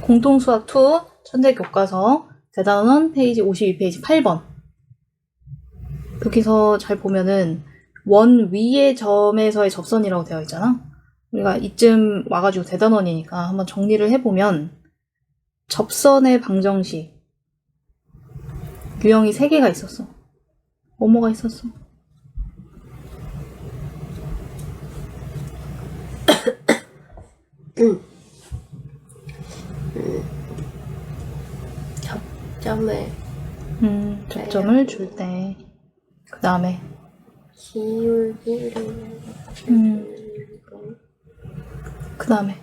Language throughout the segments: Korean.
공통수학 2 천재교과서 대단원 페이지 52페이지 8번. 여기서 잘 보면은 원 위의 점에서의 접선이라고 되어 있잖아. 우리가 이쯤 와가지고 대단원이니까 한번 정리를 해보면 접선의 방정식 유형이 3개가 있었어. 뭐가 있었어? 접점을 줄 때, 그 다음에 기울기를 그 다음에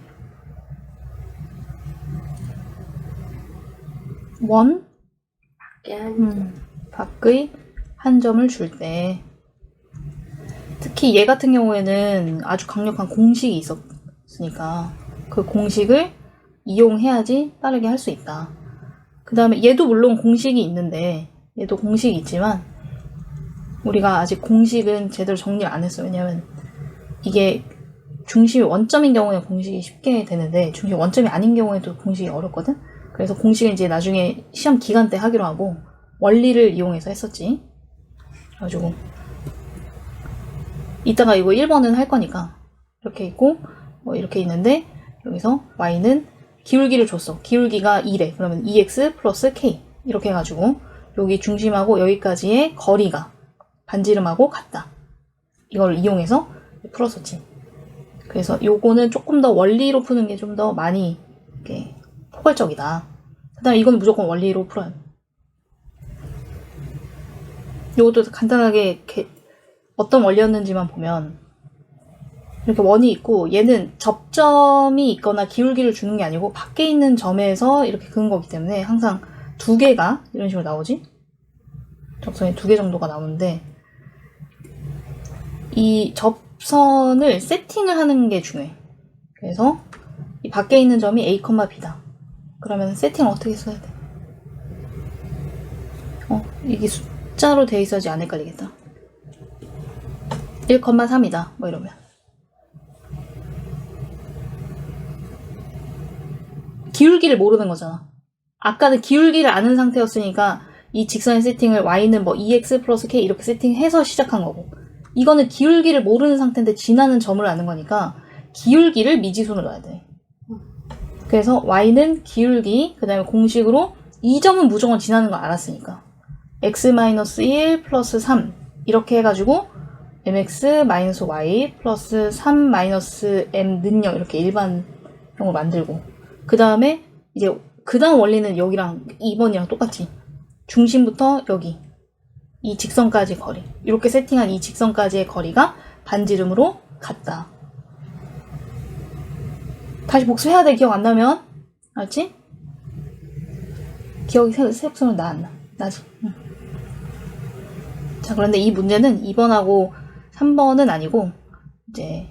원 밖의 한 점을 줄 때, 특히 얘 같은 경우에는 아주 강력한 공식이 있었으니까 그 공식을 이용해야지 빠르게 할 수 있다. 그 다음에 얘도 물론 공식이 있는데, 얘도 공식이 있지만 우리가 아직 공식은 제대로 정리를 안 했어요. 왜냐면 이게 중심이 원점인 경우에 공식이 쉽게 되는데 중심이 원점이 아닌 경우에도 공식이 어렵거든. 그래서 공식은 이제 나중에 시험 기간 때 하기로 하고 원리를 이용해서 했었지. 그래가지고 이따가 이거 1번은 할 거니까 이렇게 있고 뭐 이렇게 있는데, 여기서 y는 기울기를 줬어. 기울기가 2래. 그러면 2x 플러스 k 이렇게 해가지고 여기 중심하고 여기까지의 거리가 반지름하고 같다. 이걸 이용해서 풀었었지. 그래서 요거는 조금 더 원리로 푸는 게 좀 더 많이 이렇게 포괄적이다. 그 다음에 이건 무조건 원리로 풀어요. 요것도 간단하게 이렇게 어떤 원리였는지만 보면, 이렇게 원이 있고 얘는 접점이 있거나 기울기를 주는 게 아니고 밖에 있는 점에서 이렇게 그은 거기 때문에 항상 2개가 이런 식으로 나오지. 접선이 2개 정도가 나오는데, 이 접선을 세팅을 하는 게 중요해. 그래서 이 밖에 있는 점이 A, B다. 그러면 세팅을 어떻게 써야 돼? 이게 숫자로 돼 있어야지 안 헷갈리겠다. 1,3이다. 뭐 이러면. 기울기를 모르는 거잖아. 아까는 기울기를 아는 상태였으니까 이 직선의 세팅을 y는 뭐 2x 플러스 k 이렇게 세팅해서 시작한 거고, 이거는 기울기를 모르는 상태인데 지나는 점을 아는 거니까 기울기를 미지수로 넣어야 돼. 그래서 y는 기울기, 그 다음에 공식으로 이 점은 무조건 지나는 거 알았으니까 x-1 플러스 3 이렇게 해가지고 mx-y 플러스 3-m 는요 이렇게 일반형으로 만들고, 그 다음에 이제 그 다음 원리는 여기랑 2번이랑 똑같이 중심부터 여기 이 직선까지 거리, 이렇게 세팅한 이 직선까지의 거리가 반지름으로 같다. 다시 복습해야 돼. 기억 안 나면. 알지? 기억이 새록새록 나 안 나? 나지? 응. 자, 그런데 이 문제는 2번하고 3번은 아니고 이제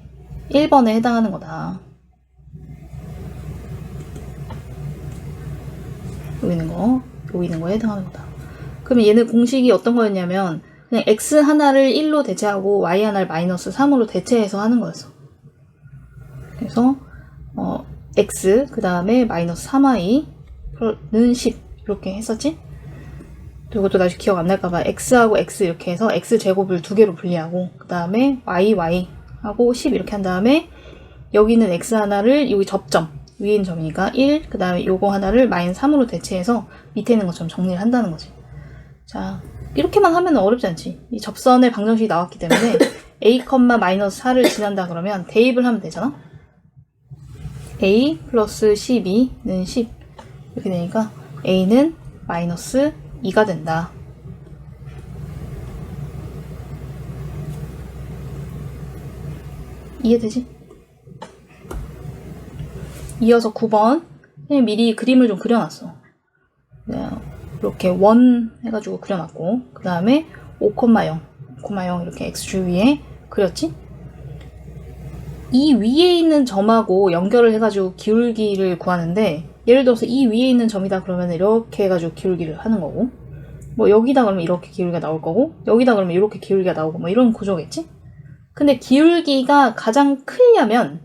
1번에 해당하는 거다. 여기 있는 거에 해당하는 거다. 그러면 얘는 공식이 어떤 거였냐면 그냥 x 하나를 1로 대체하고 y 하나를 마이너스 3으로 대체해서 하는 거였어. 그래서 x 그 다음에 마이너스 3y는 10 이렇게 했었지. 이것도 다시 기억 안 날까봐 x하고 x 이렇게 해서 x제곱을 2개로 분리하고, 그 다음에 y하고 10 이렇게 한 다음에 여기는 x 하나를 여기 접점 위에 있는 점이니까 1, 그 다음에 요거 하나를 마이너스 3으로 대체해서 밑에 있는 것처럼 정리를 한다는 거지. 자, 이렇게만 하면 어렵지 않지. 이 접선의 방정식이 나왔기 때문에 a, 마이너스 4를 지난다 그러면 대입을 하면 되잖아. a 플러스 12는 10 이렇게 되니까 a는 마이너스 2가 된다. 이해되지? 이어서 9번. 미리 그림을 좀 그려놨어. 이렇게 원 해가지고 그려놨고, 그 다음에 5,0 이렇게 x축 위에 그렸지? 이 위에 있는 점하고 연결을 해가지고 기울기를 구하는데, 예를 들어서 이 위에 있는 점이다 그러면 이렇게 해가지고 기울기를 하는 거고, 뭐 여기다 그러면 이렇게 기울기가 나올 거고, 여기다 그러면 이렇게 기울기가 나오고, 뭐 이런 구조겠지? 근데 기울기가 가장 크려면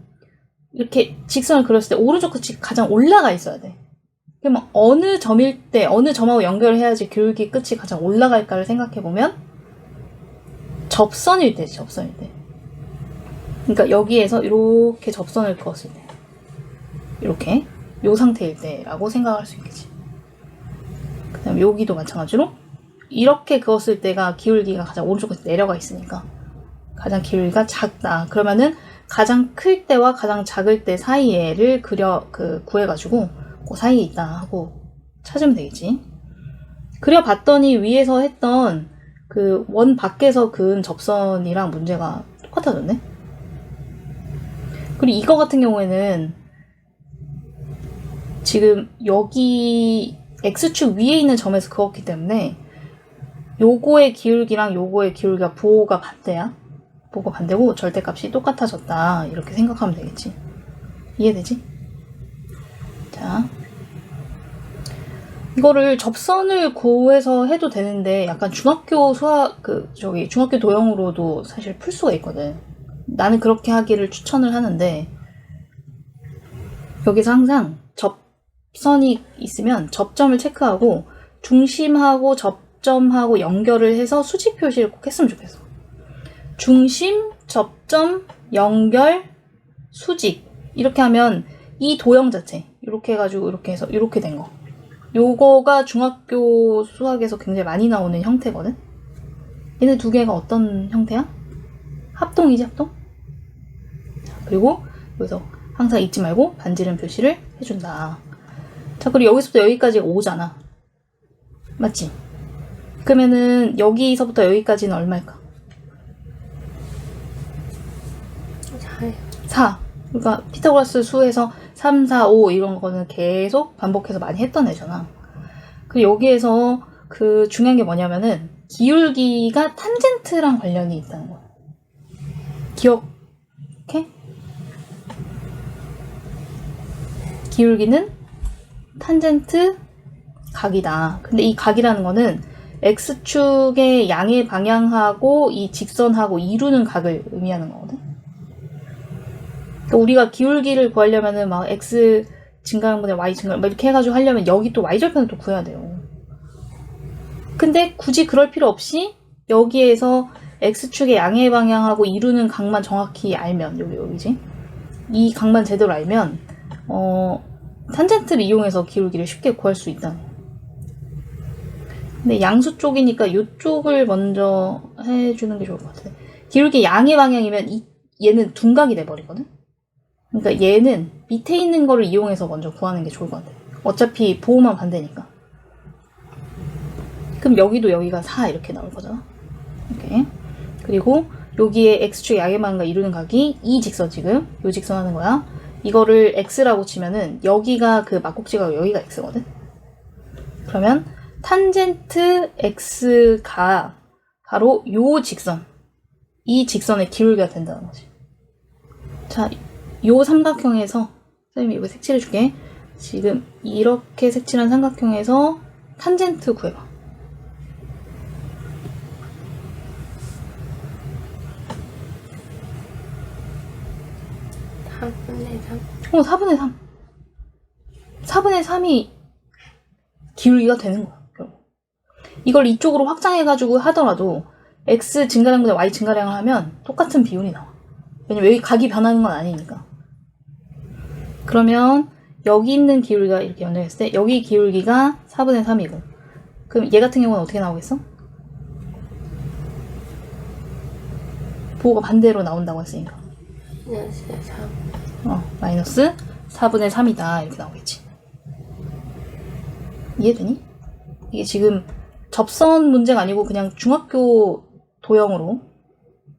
이렇게 직선을 그렸을 때 오른쪽 끝이 가장 올라가 있어야 돼. 그럼 어느 점일 때, 어느 점하고 연결해야지 기울기 끝이 가장 올라갈까를 생각해보면 접선일 때지, 접선일 때. 그러니까 여기에서 이렇게 접선을 그었을 때. 이렇게. 요 상태일 때라고 생각할 수 있겠지. 그 다음에 여기도 마찬가지로 이렇게 그었을 때가 기울기가 가장 오른쪽에서 내려가 있으니까 가장 기울기가 작다. 그러면은 가장 클 때와 가장 작을 때 사이에를 구해가지고 그 사이에 있다 하고 찾으면 되겠지. 그려봤더니 위에서 했던 그 원 밖에서 그은 접선이랑 문제가 똑같아졌네. 그리고 이거 같은 경우에는 지금 여기 X축 위에 있는 점에서 그었기 때문에 요거의 기울기랑 요거의 기울기가 부호가 반대야. 부호가 반대고 절대값이 똑같아졌다. 이렇게 생각하면 되겠지. 이해되지? 자, 이거를 접선을 구해서 해도 되는데 약간 중학교 수학 중학교 도형으로도 사실 풀 수가 있거든. 나는 그렇게 하기를 추천을 하는데 여기서 항상 접선이 있으면 접점을 체크하고 중심하고 접점하고 연결을 해서 수직 표시를 꼭 했으면 좋겠어. 중심, 접점, 연결, 수직 이렇게 하면 이 도형 자체 이렇게 해가지고 이렇게 해서 이렇게 된 거. 요거가 중학교 수학에서 굉장히 많이 나오는 형태거든. 얘네 두 개가 어떤 형태야? 합동이지, 합동? 그리고 여기서 항상 잊지 말고 반지름 표시를 해준다. 자, 그리고 여기서부터 여기까지가 5잖아. 맞지? 그러면은 여기서부터 여기까지는 얼마일까? 4. 그러니까 피타고라스 수에서 3, 4, 5 이런 거는 계속 반복해서 많이 했던 애잖아. 그리고 여기에서 그 중요한 게 뭐냐면은 기울기가 탄젠트랑 관련이 있다는 거야. 기억해? 기울기는 탄젠트 각이다. 근데 이 각이라는 거는 X축의 양의 방향하고 이 직선하고 이루는 각을 의미하는 거거든. 그러니까 우리가 기울기를 구하려면은 막 X 증가량분의 Y 증가량 이렇게 해가지고 하려면 여기 또 Y절편을 또 구해야 돼요. 근데 굳이 그럴 필요 없이 여기에서 X축의 양의 방향하고 이루는 각만 정확히 알면 여기지? 이 각만 제대로 알면 탄젠트를 이용해서 기울기를 쉽게 구할 수 있다. 근데 양수 쪽이니까 이쪽을 먼저 해주는 게 좋을 것 같아. 기울기 양의 방향이면 얘는 둔각이 돼버리거든? 그러니까 얘는 밑에 있는 거를 이용해서 먼저 구하는 게 좋을 것 같아. 어차피 부호만 반대니까. 그럼 여기도 여기가 4 이렇게 나올 거잖아. 이렇게. 그리고 여기에 X축의 양의 방향과 이루는 각이 이 직선 지금 요 직선 하는 거야. 이거를 X라고 치면은 여기가 그 막국지가 여기가 X거든. 그러면 탄젠트 X가 바로 요 직선, 이 직선의 기울기가 된다는 거지. 자, 요 삼각형에서 선생님이 이거 색칠해 줄게. 지금 이렇게 색칠한 삼각형에서 탄젠트 구해봐. 4분의 3. 4분의 3. 4분의 3이 기울기가 되는 거야. 이걸 이쪽으로 확장해가지고 하더라도 X 증가량분의 Y 증가량을 하면 똑같은 비율이 나와. 왜냐면 여기 각이 변하는 건 아니니까. 그러면 여기 있는 기울기가 이렇게 연결했을 때 여기 기울기가 4분의 3이고 그럼 얘 같은 경우는 어떻게 나오겠어? 부호가 반대로 나온다고 했으니까 마이너스 3. 마이너스 4분의 3이다 이렇게 나오겠지. 이해되니? 이게 지금 접선 문제가 아니고 그냥 중학교 도형으로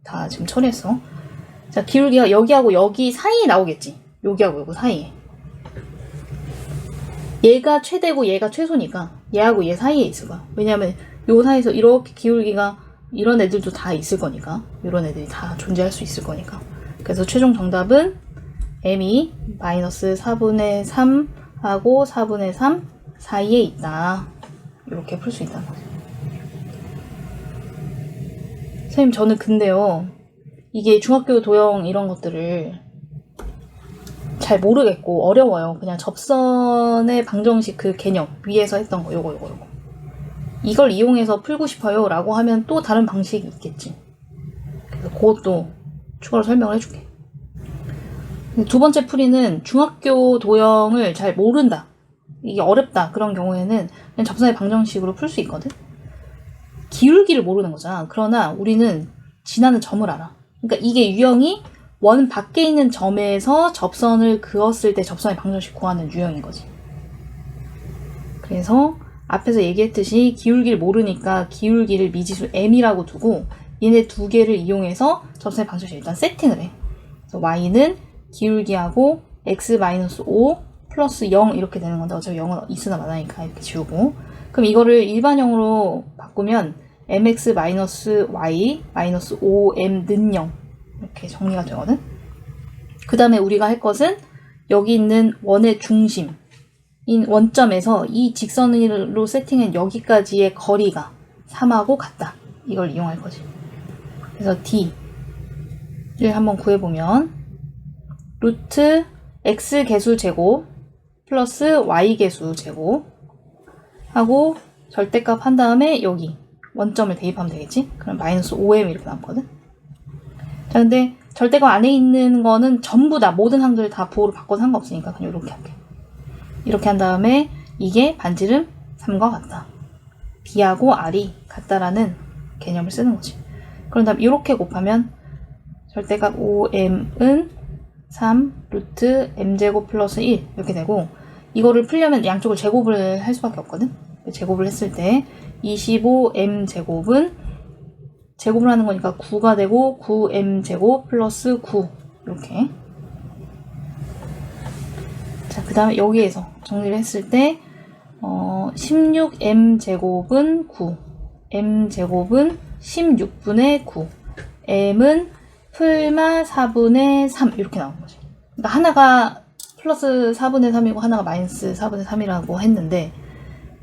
다 지금 처리했어. 자, 기울기가 여기하고 여기 사이에 나오겠지. 여기하고 여기 사이에. 얘가 최대고 얘가 최소니까 얘하고 얘 사이에 있을 거야. 왜냐하면 요 사이에서 이렇게 기울기가 이런 애들도 다 있을 거니까. 이런 애들이 다 존재할 수 있을 거니까. 그래서 최종 정답은 m이 마이너스 4분의 3하고 4분의 3 사이에 있다. 이렇게 풀 수 있다는 거죠. 선생님, 저는 근데요, 이게 중학교 도형 이런 것들을 잘 모르겠고 어려워요. 그냥 접선의 방정식 그 개념 위에서 했던 거 요거 이걸 이용해서 풀고 싶어요 라고 하면 또 다른 방식이 있겠지. 그래서 그것도 추가로 설명을 해줄게. 두 번째 풀이는 중학교 도형을 잘 모른다, 이게 어렵다 그런 경우에는 그냥 접선의 방정식으로 풀 수 있거든. 기울기를 모르는 거잖아. 그러나 우리는 지나는 점을 알아. 그러니까 이게 유형이 원 밖에 있는 점에서 접선을 그었을 때 접선의 방정식 구하는 유형인 거지. 그래서 앞에서 얘기했듯이 기울기를 모르니까 기울기를 미지수 m이라고 두고 얘네 두 개를 이용해서 접선의 방정식 일단 세팅을 해. 그래서 y는 기울기하고 x-5 플러스 0 이렇게 되는 건데 어차피 0은 있으나 마나니까 이렇게 지우고, 그럼 이거를 일반형으로 바꾸면 mx-y-5m는 0 이렇게 정리가 되거든. 그 다음에 우리가 할 것은 여기 있는 원의 중심인 원점에서 이 직선으로 세팅한 여기까지의 거리가 3하고 같다, 이걸 이용할 거지. 그래서 d를 한번 구해보면 루트 x 개수 제곱 플러스 y 개수 제곱 하고 절대값 한 다음에 여기 원점을 대입하면 되겠지? 그럼 마이너스 5m 이렇게 남거든. 자, 근데 절대값 안에 있는 거는 전부 다 모든 항들 다 부호로 바꿔서 상관없으니까 그냥 이렇게 할게. 이렇게 한 다음에 이게 반지름 3과 같다, b하고 r이 같다라는 개념을 쓰는 거지. 그런 다음 이렇게 곱하면 절대값 5m은 3 루트 m제곱 플러스 1 이렇게 되고, 이거를 풀려면 양쪽을 제곱을 할 수밖에 없거든. 제곱을 했을 때 25m제곱은 제곱을 하는 거니까 9가 되고 9m제곱 플러스 9 이렇게. 자, 그 다음에 여기에서 정리를 했을 때 16m제곱은 9, m제곱은 16분의 9, m은 풀마 4분의 3 이렇게 나오는 거지. 그러니까 하나가 플러스 4분의 3이고 하나가 마이너스 4분의 3이라고 했는데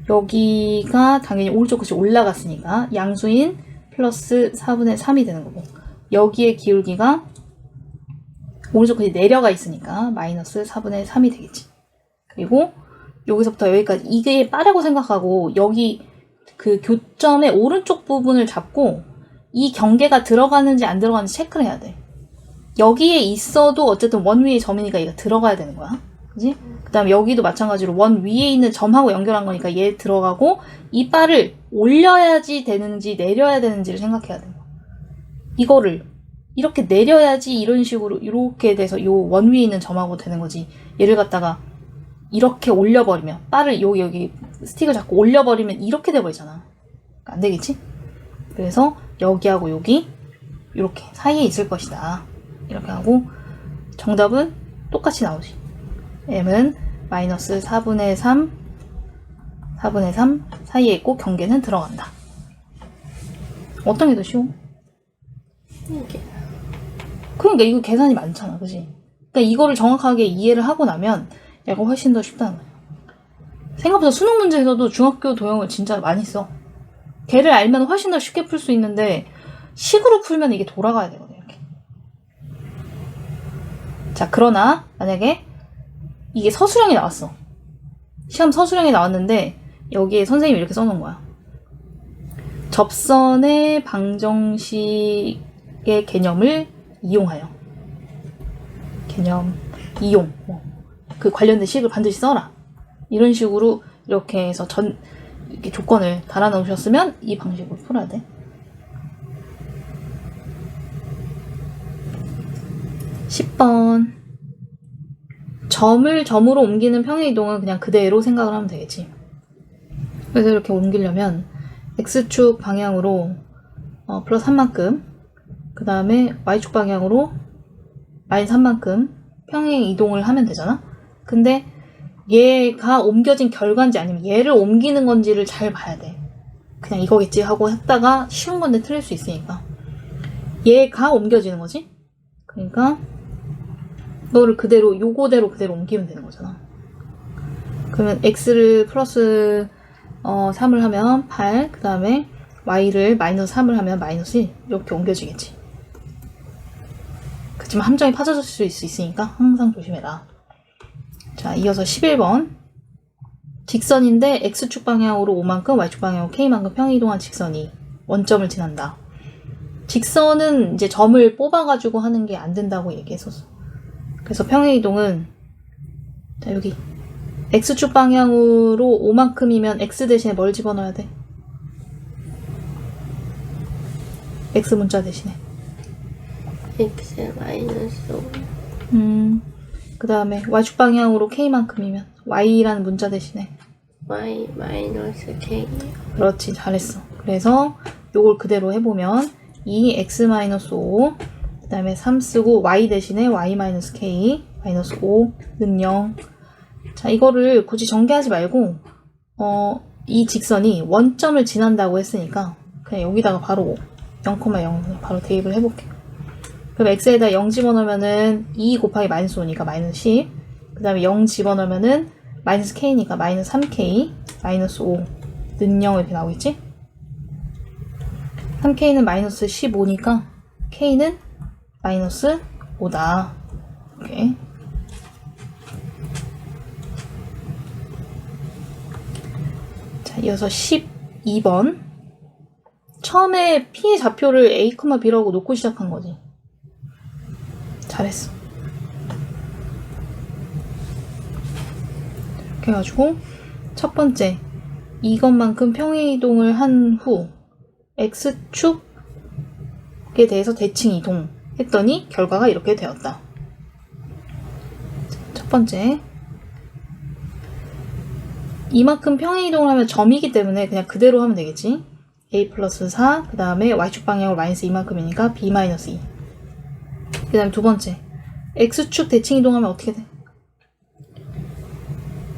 여기가 당연히 오른쪽 끝이 올라갔으니까 양수인 플러스 4분의 3이 되는 거고, 여기에 기울기가 오른쪽 끝이 내려가 있으니까 마이너스 4분의 3이 되겠지. 그리고 여기서부터 여기까지 이게 빠르고 생각하고 여기 그 교점의 오른쪽 부분을 잡고 이 경계가 들어가는지 안 들어가는지 체크를 해야 돼. 여기에 있어도 어쨌든 원 위에 점이니까 얘가 들어가야 되는 거야. 그지? 그 다음에 여기도 마찬가지로 원 위에 있는 점하고 연결한 거니까 얘 들어가고, 이 바를 올려야지 되는지 내려야 되는지를 생각해야 돼. 이거를 이렇게 내려야지 이런 식으로 이렇게 돼서 요 원 위에 있는 점하고 되는 거지. 얘를 갖다가 이렇게 올려버리면, 바를 여기 스틱을 잡고 올려버리면 이렇게 돼버리잖아. 안 되겠지? 그래서 여기하고 여기 이렇게 사이에 있을 것이다, 이렇게 하고 정답은 똑같이 나오지. m은 마이너스 4분의 3 사이에 있고 경계는 들어간다. 어떤 게 더 쉬워? 이게 그러니까 이거 계산이 많잖아, 그지? 그러니까 이거를 정확하게 이해를 하고 나면 얘가 훨씬 더 쉽다는 거야. 생각보다 수능 문제에서도 중학교 도형을 진짜 많이 써. 걔를 알면 훨씬 더 쉽게 풀 수 있는데 식으로 풀면 이게 돌아가야 되거든, 이렇게. 자, 그러나 만약에 이게 서술형이 나왔어. 시험 서술형이 나왔는데 여기에 선생님이 이렇게 써놓은 거야. 접선의 방정식의 개념을 이용하여. 개념, 이용. 그 관련된 식을 반드시 써라. 이런 식으로 이렇게 해서 이렇게 조건을 달아놓으셨으면 이 방식으로 풀어야 돼. 10번. 점을 점으로 옮기는 평행이동은 그냥 그대로 생각을 하면 되겠지. 그래서 이렇게 옮기려면 X축 방향으로 플러스 3만큼, 그 다음에 Y축 방향으로 마이너스 3만큼 평행이동을 하면 되잖아. 근데 얘가 옮겨진 결과인지 아니면 얘를 옮기는 건지를 잘 봐야 돼. 그냥 이거겠지 하고 했다가 쉬운 건데 틀릴 수 있으니까. 얘가 옮겨지는 거지. 그러니까 이거를 그대로, 요거대로 그대로 옮기면 되는 거잖아. 그러면 x를 플러스 3을 하면 8, 그 다음에 y를 마이너스 3을 하면 마이너스 1 이렇게 옮겨지겠지. 그렇지만 함정이 파져질 수 있으니까 항상 조심해라. 자, 이어서 11번. 직선인데 x축 방향으로 5만큼, y축 방향으로 k만큼 평이동한 직선이 원점을 지난다. 직선은 이제 점을 뽑아가지고 하는 게 안 된다고 얘기했었어. 그래서 평행이동은 자, 여기 x축 방향으로 5만큼이면 x 대신에 뭘 집어넣어야 돼? x 문자 대신에. x 마이너스 5. 그 다음에 y축 방향으로 k만큼이면 y라는 문자 대신에. y 마이너스 k. 그렇지, 잘했어. 그래서 요걸 그대로 해보면 2x-5 그 다음에 3 쓰고 y 대신에 y-k 마이너스 5는 0. 자, 이거를 굳이 전개하지 말고 이 직선이 원점을 지난다고 했으니까 그냥 여기다가 바로 0,0 바로 대입을 해볼게. 그럼 x에다 0 집어넣으면은 2 곱하기 마이너스 5니까 마이너스 10. 그 다음에 0 집어넣으면은 마이너스 k니까 마이너스 3k 마이너스 5는 0 이렇게 나오겠지? 3k는 마이너스 15니까 k는 마이너스 5다. 이렇게. 자, 이어서 12번. 처음에 P의 좌표를 A, B라고 놓고 시작한 거지. 잘했어. 이렇게 해가지고 첫 번째 이것만큼 평행이동을 한 후 X축에 대해서 대칭 이동했더니 결과가 이렇게 되었다. 첫 번째 이만큼 평행이동을 하면 점이기 때문에 그냥 그대로 하면 되겠지. A 플러스 4, 그 다음에 Y축 방향으로 마이너스 이만큼이니까 B 마이너스 2. 그 다음에 두 번째 X축 대칭 이동하면 어떻게 돼?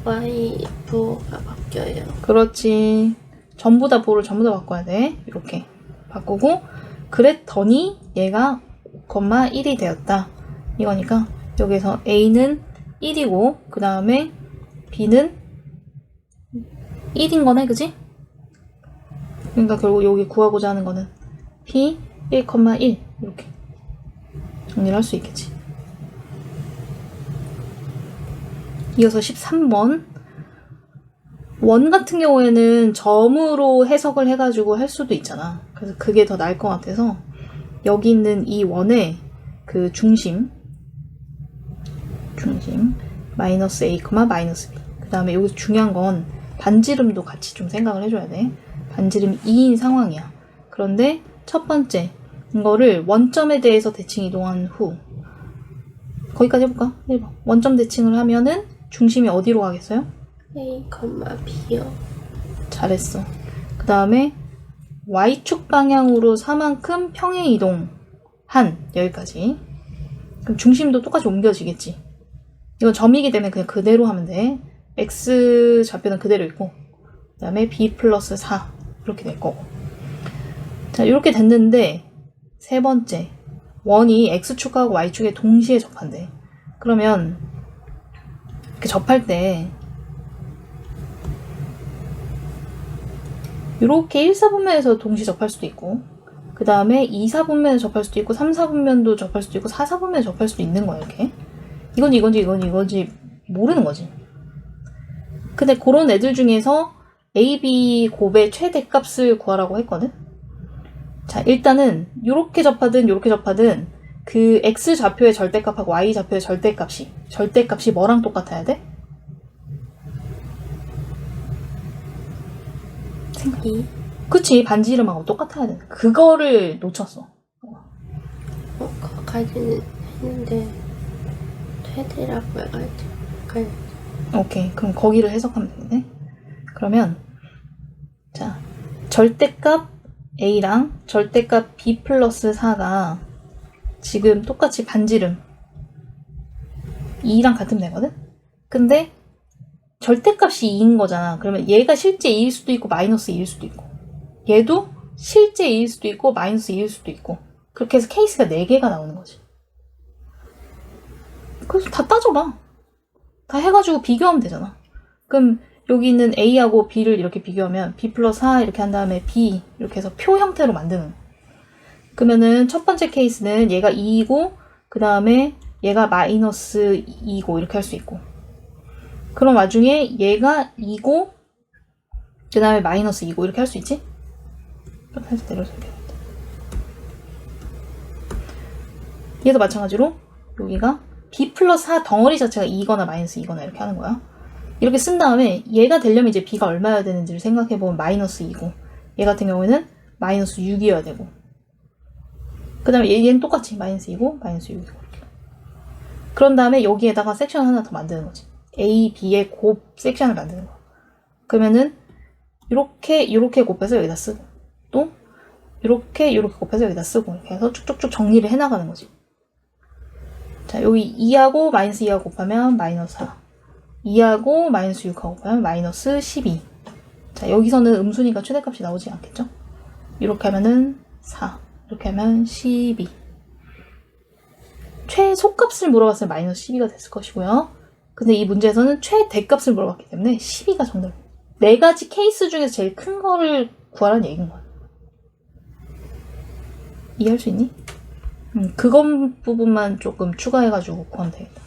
y 부호가 바뀌어요. 그렇지. 전부 다 부호를 전부 다 바꿔야 돼. 이렇게 바꾸고 그랬더니 얘가 5,1이 되었다. 이거니까 여기서 A는 1이고 그 다음에 B는 1인 거네, 그지? 그러니까 결국 여기 구하고자 하는 거는 P 1,1 이렇게 정리를 할 수 있겠지. 이어서 13번. 원 같은 경우에는 점으로 해석을 해가지고 할 수도 있잖아. 그래서 그게 더 나을 것 같아서 여기 있는 이 원의 그 중심 마이너스 A, 마이너스 B. 그 다음에 여기서 중요한 건 반지름도 같이 좀 생각을 해줘야 돼. 반지름 2인 상황이야. 그런데 첫 번째 이거를 원점에 대해서 대칭 이동한 후 거기까지 해볼까? 1번. 원점 대칭을 하면은 중심이 어디로 가겠어요? a, b요. 잘했어. 그 다음에 y축 방향으로 4만큼 평행 이동한 여기까지. 그럼 중심도 똑같이 옮겨지겠지. 이건 점이기 때문에 그냥 그대로 하면 돼. x 좌표는 그대로 있고 그 다음에 b 플러스 4 이렇게 될 거고. 자, 이렇게 됐는데 세 번째 원이 x축하고 y축에 동시에 접한대. 그러면 이렇게 접할 때 이렇게 1, 4분면에서 동시에 접할 수도 있고 그 다음에 2, 4분면에 접할 수도 있고 3, 4분면도 접할 수도 있고 4, 4분면에 접할 수도 있는 거야. 이렇게 이건지 모르는 거지. 근데 그런 애들 중에서 A, B 곱의 최대값을 구하라고 했거든. 자, 일단은 요렇게 접하든 요렇게 접하든 그 X 좌표의 절대값하고 Y 좌표의 절대값이 뭐랑 똑같아야 돼? 이. 그치, 반지름하고 똑같아야 돼. 그거를 놓쳤어. 거기까지는 했는데 최대라고 해가지고. 오케이, 그럼 거기를 해석하면 되겠네. 그러면 자, 절대값 A랑 절대값 B 플러스 4가 지금 똑같이 반지름 2랑 같으면 되거든? 근데 절대값이 2인 거잖아. 그러면 얘가 실제 2일 수도 있고 마이너스 2일 수도 있고 얘도 실제 2일 수도 있고 마이너스 2일 수도 있고 그렇게 해서 케이스가 4개가 나오는 거지. 그래서 다 따져봐. 다 해가지고 비교하면 되잖아. 그럼 여기 있는 A하고 B를 이렇게 비교하면 B 플러스 4 이렇게 한 다음에 B 이렇게 해서 표 형태로 만드는. 그러면은 첫 번째 케이스는 얘가 2이고 그 다음에 얘가 마이너스 2이고 이렇게 할 수 있고 그런 와중에 얘가 2고 그 다음에 마이너스 2고 이렇게 할 수 있지? 살짝 내려서 이렇게. 얘도 마찬가지로 여기가 b 플러스 4 덩어리 자체가 2거나 마이너스 2거나 이렇게 하는 거야. 이렇게 쓴 다음에 얘가 되려면 이제 b가 얼마여야 되는지를 생각해보면 마이너스 2고 얘 같은 경우에는 마이너스 6이어야 되고 그 다음에 얘는 똑같이 마이너스 2고 마이너스 6이고 이렇게. 그런 다음에 여기에다가 섹션 하나 더 만드는 거지. A, B의 곱 섹션을 만드는 거야. 그러면은 요렇게 곱해서 여기다 쓰고 또 요렇게 곱해서 여기다 쓰고 이렇게 해서 쭉쭉쭉 정리를 해나가는 거지. 자, 여기 2하고 마이너스 2하고 곱하면 마이너스 4 2하고 마이너스 6하고 곱하면 마이너스 12. 자, 여기서는 음수니까 최대값이 나오지 않겠죠? 이렇게 하면은 4 이렇게 하면 12. 최소값을 물어봤으면 마이너스 12가 됐을 것이고요. 근데 이 문제에서는 최대값을 물어봤기 때문에 12가 정답입니다. 4가지 케이스 중에서 제일 큰 거를 구하라는 얘기인 거야. 이해할 수 있니? 그건 부분만 조금 추가해가지고 구하면 되겠다.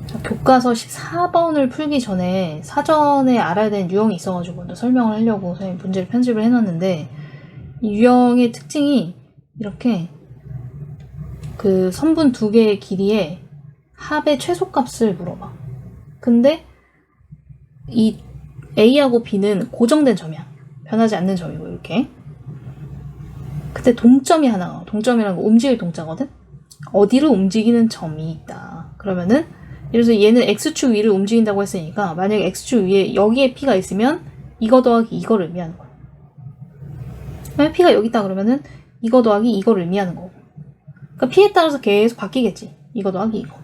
자, 교과서 14번을 풀기 전에 사전에 알아야 되는 유형이 있어가지고 먼저 설명을 하려고 선생님 문제를 편집을 해놨는데 이 유형의 특징이 이렇게 그 선분 2개의 길이의 합의 최소값을 물어봐. 근데 이 A하고 B는 고정된 점이야. 변하지 않는 점이고 이렇게. 근데 동점이 하나 나와. 동점이라는 거 움직일 동자거든? 어디로 움직이는 점이 있다. 그러면은 예를 들어서 얘는 X축 위를 움직인다고 했으니까 만약에 X축 위에 여기에 P가 있으면 이거 더하기 이거를 의미하는 거야. 만약 P가 여기 있다 그러면은 이거 더하기 이거를 의미하는 거고. 그러니까 P에 따라서 계속 바뀌겠지. 이거 더하기 이거.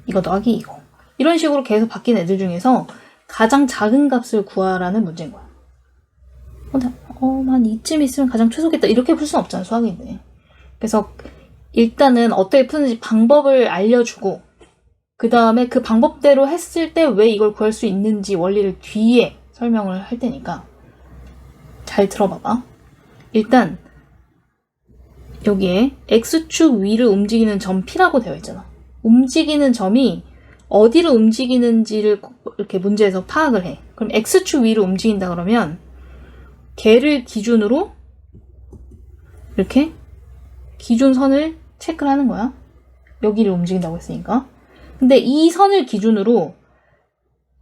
이거 더하기 이거. 이런 식으로 계속 바뀐 애들 중에서 가장 작은 값을 구하라는 문제인 거야. 한 이쯤 있으면 가장 최소겠다. 이렇게 풀 수는 없잖아, 수학인데. 그래서 일단은 어떻게 푸는지 방법을 알려주고 그 다음에 그 방법대로 했을 때 왜 이걸 구할 수 있는지 원리를 뒤에 설명을 할 테니까 잘 들어봐봐. 일단 여기에 X축 위를 움직이는 점 P라고 되어 있잖아. 움직이는 점이 어디를 움직이는지를 이렇게 문제에서 파악을 해. 그럼 X축 위를 움직인다 그러면 걔를 기준으로 이렇게 기준선을 체크를 하는 거야. 여기를 움직인다고 했으니까. 근데 이 선을 기준으로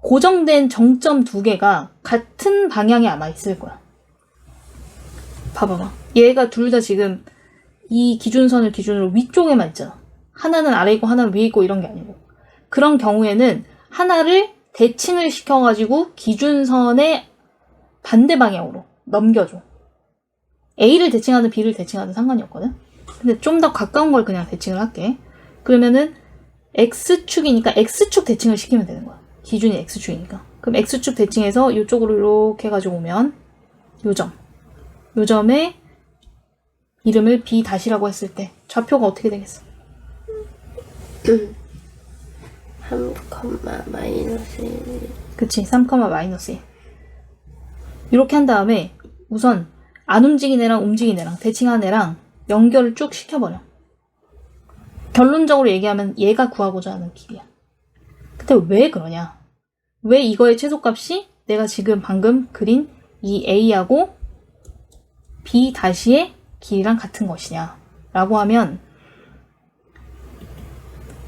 고정된 정점 2개가 같은 방향에 아마 있을 거야. 봐봐봐. 얘가 둘 다 지금 이 기준선을 기준으로 위쪽에만 있잖아. 하나는 아래 있고 하나는 위에 있고 이런 게 아니고. 그런 경우에는 하나를 대칭을 시켜가지고 기준선의 반대 방향으로 넘겨줘. A를 대칭하든 B를 대칭하든 상관이 없거든. 근데 좀 더 가까운 걸 그냥 대칭을 할게. 그러면은 X축이니까 X축 대칭을 시키면 되는 거야. 기준이 X축이니까. 그럼 X축 대칭해서 이쪽으로 이렇게 해가지고 오면 요 점에 이름을 B 다시라고 했을 때 좌표가 어떻게 되겠어? 3, 마이너스 1. 그치, 3, 마이너스 1. 이렇게 한 다음에 우선 안 움직인 애랑 움직인 애랑 대칭한 애랑 연결을 쭉 시켜버려. 결론적으로 얘기하면 얘가 구하고자 하는 길이야. 근데 왜 그러냐? 왜 이거의 최소값이 내가 지금 방금 그린 이 A하고 B 다시의 길이랑 같은 것이냐? 라고 하면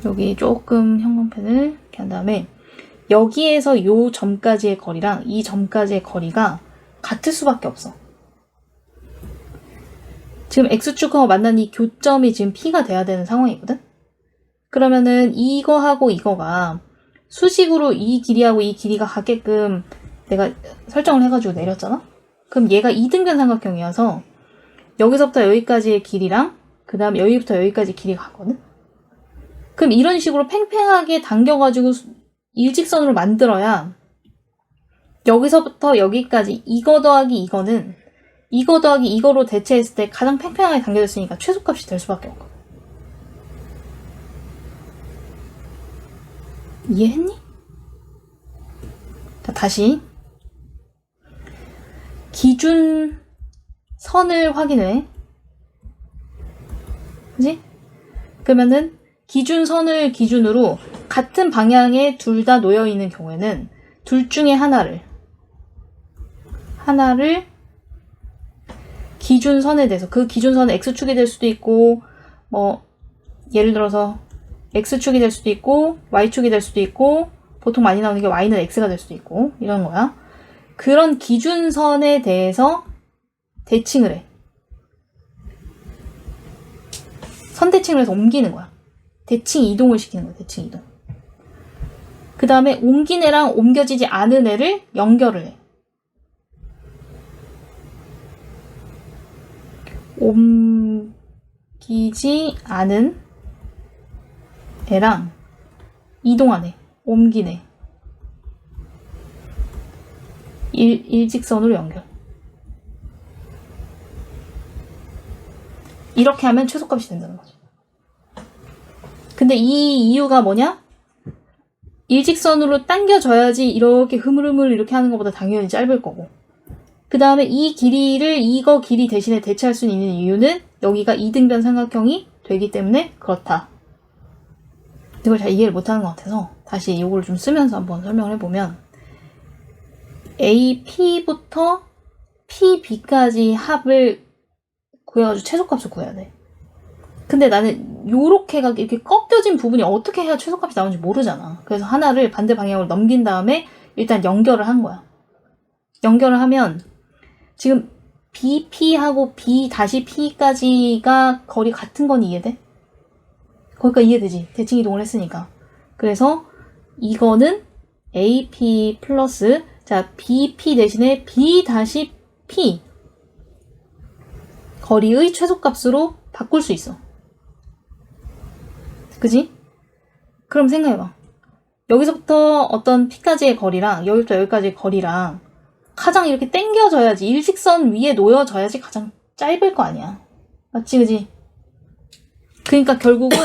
여기 조금 형광펜을 이렇게 한 다음에 여기에서 요 점까지의 거리랑 이 점까지의 거리가 같을 수밖에 없어. 지금 X축하고 만난 이 교점이 지금 P가 돼야 되는 상황이거든? 그러면은 이거하고 이거가 수직으로 이 길이하고 이 길이가 같게끔 내가 설정을 해가지고 내렸잖아? 그럼 얘가 2등변 삼각형이어서 여기서부터 여기까지의 길이랑 그 다음 여기부터 여기까지 길이가 같거든? 그럼 이런 식으로 팽팽하게 당겨가지고 일직선으로 만들어야 여기서부터 여기까지 이거 더하기 이거는 이거 더하기 이거로 대체했을 때 가장 팽팽하게 당겨졌으니까 최소값이 될 수밖에 없거든. 이해했니? 자, 다시 기준 선을 확인해. 그지? 그러면은 기준선을 기준으로 같은 방향에 둘 다 놓여 있는 경우에는 둘 중에 하나를 기준선에 대해서, 그 기준선은 X축이 될 수도 있고, 뭐 예를 들어서 X축이 될 수도 있고 Y축이 될 수도 있고, 보통 많이 나오는 게 Y는 X가 될 수도 있고 이런 거야. 그런 기준선에 대해서 대칭을 해. 선대칭을 해서 옮기는 거야. 대칭 이동을 시키는 거야. 대칭 이동. 그 다음에 옮긴 애랑 옮겨지지 않은 애를 연결을 해. 옮기지 않은 애랑 이동한 애, 옮긴 애, 일직선으로 연결. 이렇게 하면 최소값이 된다는 거죠. 근데 이 이유가 뭐냐? 일직선으로 당겨져야지 이렇게 흐물흐물 이렇게 하는 것보다 당연히 짧을 거고, 그 다음에 이 길이를 이거 길이 대신에 대체할 수 있는 이유는 여기가 이등변 삼각형이 되기 때문에 그렇다. 이걸 잘 이해를 못하는 것 같아서 다시 이걸 좀 쓰면서 한번 설명을 해보면, AP부터 PB까지 합을 구해가지고 최소값을 구해야 돼. 근데 나는 요렇게가 이렇게 꺾여진 부분이 어떻게 해야 최소값이 나오는지 모르잖아. 그래서 하나를 반대 방향으로 넘긴 다음에 일단 연결을 한 거야. 연결을 하면 지금 BP하고 B-P까지가 거리 같은 건 이해돼? 거기까지 이해되지? 대칭 이동을 했으니까. 그래서 이거는 AP 플러스, 자, BP 대신에 B-P 거리의 최소값으로 바꿀 수 있어. 그지? 그럼 생각해봐. 여기서부터 어떤 P까지의 거리랑 여기부터 여기까지의 거리랑 가장 이렇게 당겨져야지, 일직선 위에 놓여져야지 가장 짧을 거 아니야. 맞지, 그지? 그러니까 결국은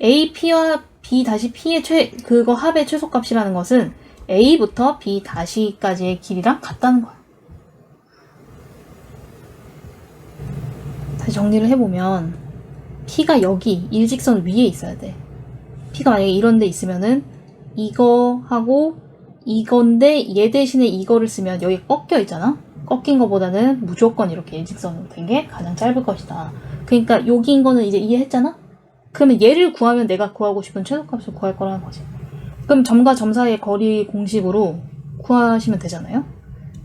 AP와 B-P의 그거 합의 최소값이라는 것은 A부터 B-까지의 길이랑 같다는 거야. 다시 정리를 해보면 P가 여기 일직선 위에 있어야 돼. P가 만약에 이런 데 있으면은 이거하고 이건데 얘 대신에 이거를 쓰면 여기 꺾여 있잖아? 꺾인 거보다는 무조건 이렇게 일직선으로 된 게 가장 짧을 것이다. 그러니까 여기인 거는 이제 이해했잖아? 그러면 얘를 구하면 내가 구하고 싶은 최소값을 구할 거라는 거지. 그럼 점과 점 사이의 거리 공식으로 구하시면 되잖아요?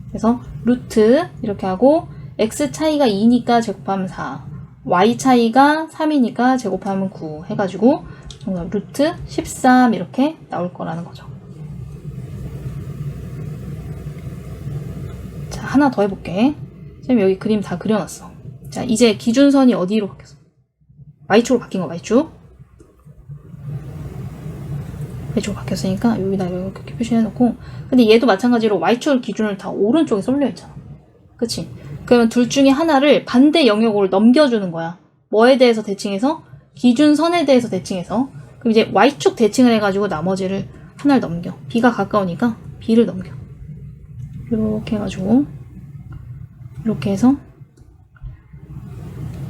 그래서 루트 이렇게 하고 x 차이가 2니까 제곱하면 4, y 차이가 3이니까 제곱하면 9 해가지고 정답 루트 13 이렇게 나올 거라는 거죠. 자, 하나 더 해볼게. 지금 여기 그림 다 그려놨어. 자, 이제 기준선이 어디로 바뀌었어? Y축으로 바뀐 거, Y축. Y축으로 바뀌었으니까 여기다 이렇게 표시해놓고, 근데 얘도 마찬가지로 Y축을 기준으로 다 오른쪽에 쏠려있잖아. 그치? 그러면 둘 중에 하나를 반대 영역으로 넘겨주는 거야. 뭐에 대해서 대칭해서? 기준선에 대해서 대칭해서. 그럼 이제 Y축 대칭을 해가지고 나머지를 하나를 넘겨. B가 가까우니까 B를 넘겨. 이렇게 해가지고 이렇게 해서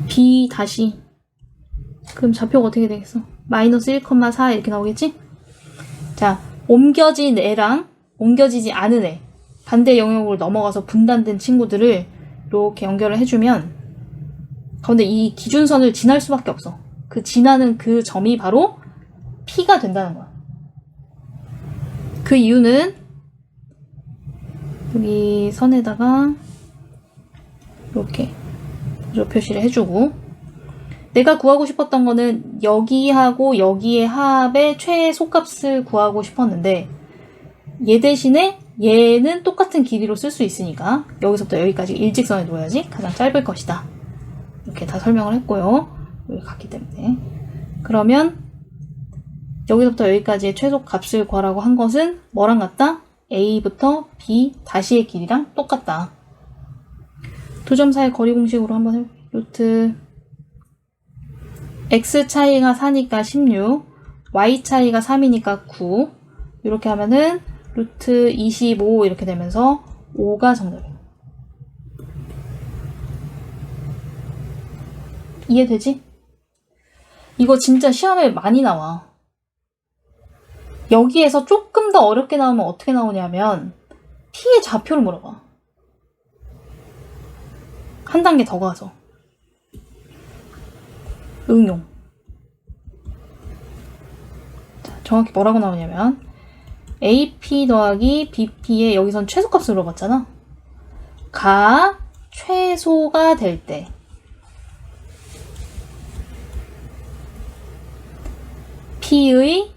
B 다시, 그럼 좌표가 어떻게 되겠어? 마이너스 1,4 이렇게 나오겠지? 자, 옮겨진 애랑 옮겨지지 않은 애, 반대 영역으로 넘어가서 분단된 친구들을 이렇게 연결을 해주면 가운데 이 기준선을 지날 수밖에 없어. 그 지나는 그 점이 바로 P가 된다는 거야. 그 이유는 여기 선에다가 이렇게 표시를 해주고, 내가 구하고 싶었던 거는 여기하고 여기의 합의 최소값을 구하고 싶었는데 얘 대신에 얘는 똑같은 길이로 쓸 수 있으니까 여기서부터 여기까지 일직선에 놓아야지 가장 짧을 것이다. 이렇게 다 설명을 했고요. 여기 갔기 때문에. 그러면 여기서부터 여기까지의 최소값을 구하라고 한 것은 뭐랑 같다? A부터 B-의 길이랑 똑같다. 두 점 사이 거리 공식으로 한번 해볼게요. 루트 X 차이가 4니까 16, Y 차이가 3이니까 9. 이렇게 하면은 루트 25 이렇게 되면서 5가 정답이에요. 이해되지? 이거 진짜 시험에 많이 나와. 여기에서 조금 더 어렵게 나오면 어떻게 나오냐면 P의 좌표를 물어봐. 한 단계 더 가서. 응용. 자, 정확히 뭐라고 나오냐면 AP 더하기 BP의 여기선 최소값을 물어봤잖아. 가 최소가 될 때 P의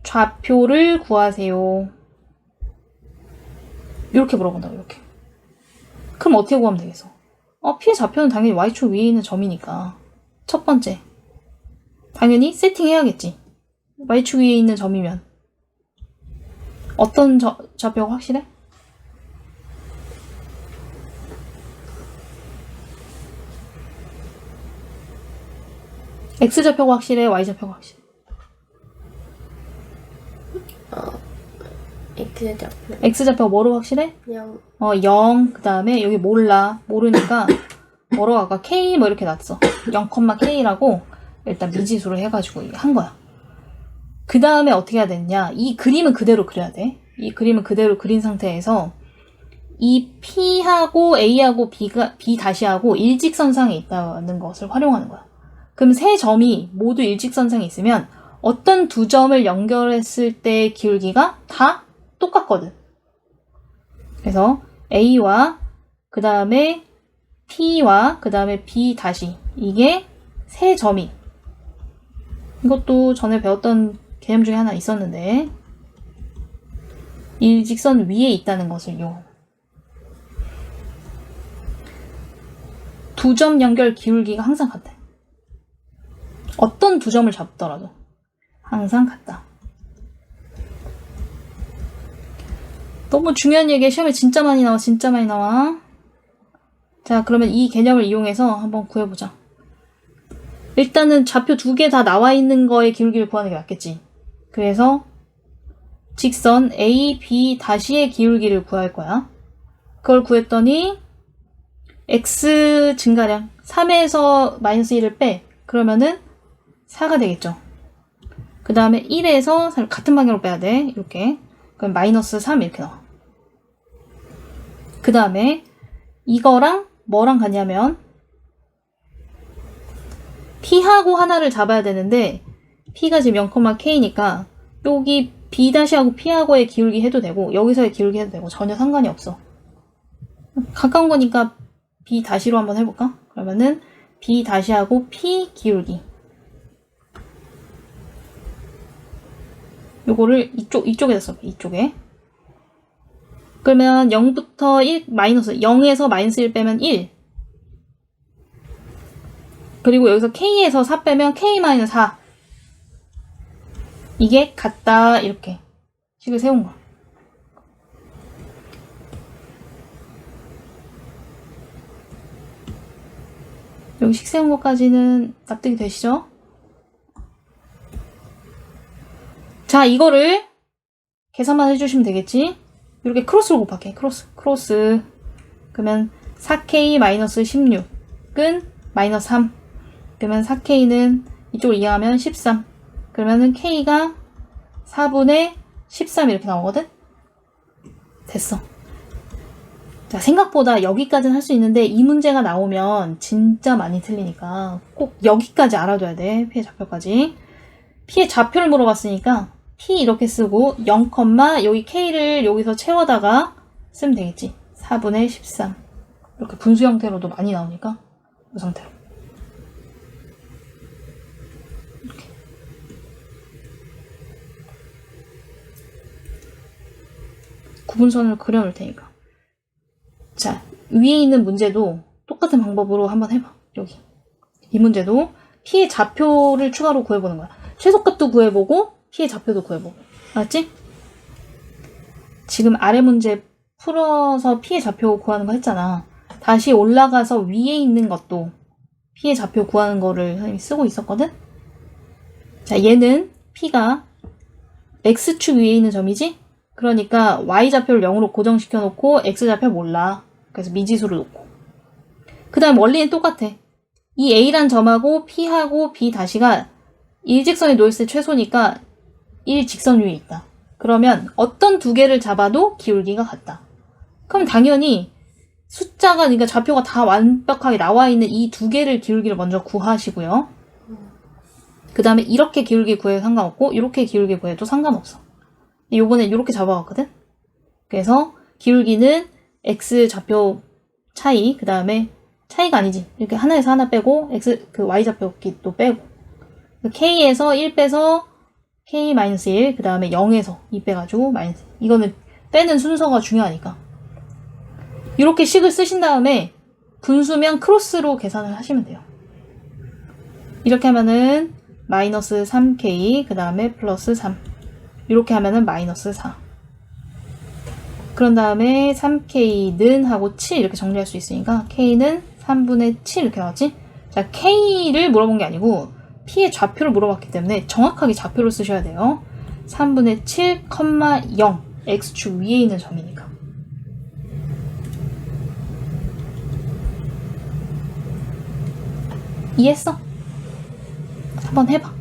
좌표를 구하세요. 이렇게 물어본다고, 이렇게. 그럼 어떻게 구하면 되겠어? P의 좌표는 당연히 Y축 위에 있는 점이니까. 첫 번째. 당연히 세팅해야겠지. Y축 위에 있는 점이면. 어떤 좌표가 확실해? X좌표가 확실해? Y좌표가 확실해? X좌표. X좌표가 뭐로 확실해? 0. 0. 그 다음에 여기 몰라. 모르니까 뭐로 아까 K 뭐 이렇게 놨어. 0,K라고 일단 미지수로 해가지고 한 거야. 그 다음에 어떻게 해야 되느냐. 이 그림은 그대로 그려야 돼. 이 그림은 그대로 그린 상태에서 이 P하고 A하고 B-하고 일직선상에 있다는 것을 활용하는 거야. 그럼 세 점이 모두 일직선상에 있으면 어떤 두 점을 연결했을 때 기울기가 다 똑같거든. 그래서 A와 그 다음에 P와 그 다음에 B- 이게 세 점이, 이것도 전에 배웠던 개념 중에 하나 있었는데 일직선 위에 있다는 것을 두 점 연결 기울기가 항상 같다. 어떤 두 점을 잡더라도 항상 같다. 너무 중요한 얘기에 시험에 진짜 많이 나와. 진짜 많이 나와. 자, 그러면 이 개념을 이용해서 한번 구해보자. 일단은 좌표 두 개 다 나와 있는 거의 기울기를 구하는 게 맞겠지. 그래서 직선 A, B-의 기울기를 구할 거야. 그걸 구했더니 X 증가량 3에서 마이너스 1을 빼. 그러면은 4가 되겠죠. 그 다음에 1에서 같은 방향으로 빼야 돼. 이렇게. 그럼 마이너스 3 이렇게 나와. 그 다음에 이거랑 뭐랑 같냐면 P하고 하나를 잡아야 되는데 P가 지금 0,K니까 여기 B-하고 P하고의 기울기 해도 되고 여기서의 기울기 해도 되고 전혀 상관이 없어. 가까운 거니까 B-로 한번 해볼까? 그러면은 B-하고 P 기울기, 요거를 이쪽에다 써봐. 이쪽에. 그러면 0부터 1, 0에서 마이너스 1 빼면 1. 그리고 여기서 K에서 4 빼면 K-4. 이게 같다. 이렇게 식을 세운 거야. 여기 식 세운 것까지는 납득이 되시죠? 자, 이거를 계산만 해주시면 되겠지? 이렇게 크로스로 곱할게. 크로스. 그러면 4K-16은 마이너스 3. 그러면 4K는 이쪽을 이해하면 13. 그러면은 K가 4분의 13 이렇게 나오거든? 됐어. 자, 생각보다 여기까지는 할 수 있는데 이 문제가 나오면 진짜 많이 틀리니까 꼭 여기까지 알아둬야 돼. P의 좌표까지. P의 좌표를 물어봤으니까 P 이렇게 쓰고 0, 여기 K를 여기서 채워다가 쓰면 되겠지. 4분의 13. 이렇게 분수 형태로도 많이 나오니까 이 상태로. 이렇게. 구분선을 그려놓을 테니까. 자, 위에 있는 문제도 똑같은 방법으로 한번 해봐. 여기. 이 문제도 P의 좌표를 추가로 구해보는 거야. 최소값도 구해보고 P의 좌표도 구해보고. 알았지? 지금 아래 문제 풀어서 P의 좌표 구하는 거 했잖아. 다시 올라가서 위에 있는 것도 P의 좌표 구하는 거를 선생님이 쓰고 있었거든? 자, 얘는 P가 X축 위에 있는 점이지? 그러니까 Y좌표를 0으로 고정시켜 놓고 X좌표 몰라. 그래서 미지수를 놓고. 그 다음 원리는 똑같아. 이 A란 점하고 P하고 B 다시가 일직선에 놓였을 때 최소니까 일직선 위에 있다. 그러면 어떤 두 개를 잡아도 기울기가 같다. 그럼 당연히 숫자가, 그러니까 좌표가 다 완벽하게 나와 있는 이 두 개를 기울기를 먼저 구하시고요. 그 다음에 이렇게 기울기 구해도 상관없고 이렇게 기울기 구해도 상관없어. 요번에 이렇게 잡아왔거든? 그래서 기울기는 x 좌표 차이, 그 다음에 차이가 아니지. 이렇게 하나에서 하나 빼고 x 그 y 좌표기 또 빼고 k에서 1 빼서 k-1, 그 다음에 0에서 2 빼가지고 마이너스. 이거는 빼는 순서가 중요하니까. 이렇게 식을 쓰신 다음에 분수면 크로스로 계산을 하시면 돼요. 이렇게 하면은 마이너스 3k, 그 다음에 플러스 3. 이렇게 하면은 마이너스 4. 그런 다음에 3k는 하고 7 이렇게 정리할 수 있으니까 k는 3분의 7 이렇게 나왔지? 자, k를 물어본 게 아니고 p의 좌표를 물어봤기 때문에 정확하게 좌표를 쓰셔야 돼요. 3분의 7, 0 x축 위에 있는 점이니까. 이해했어? 한번 해봐.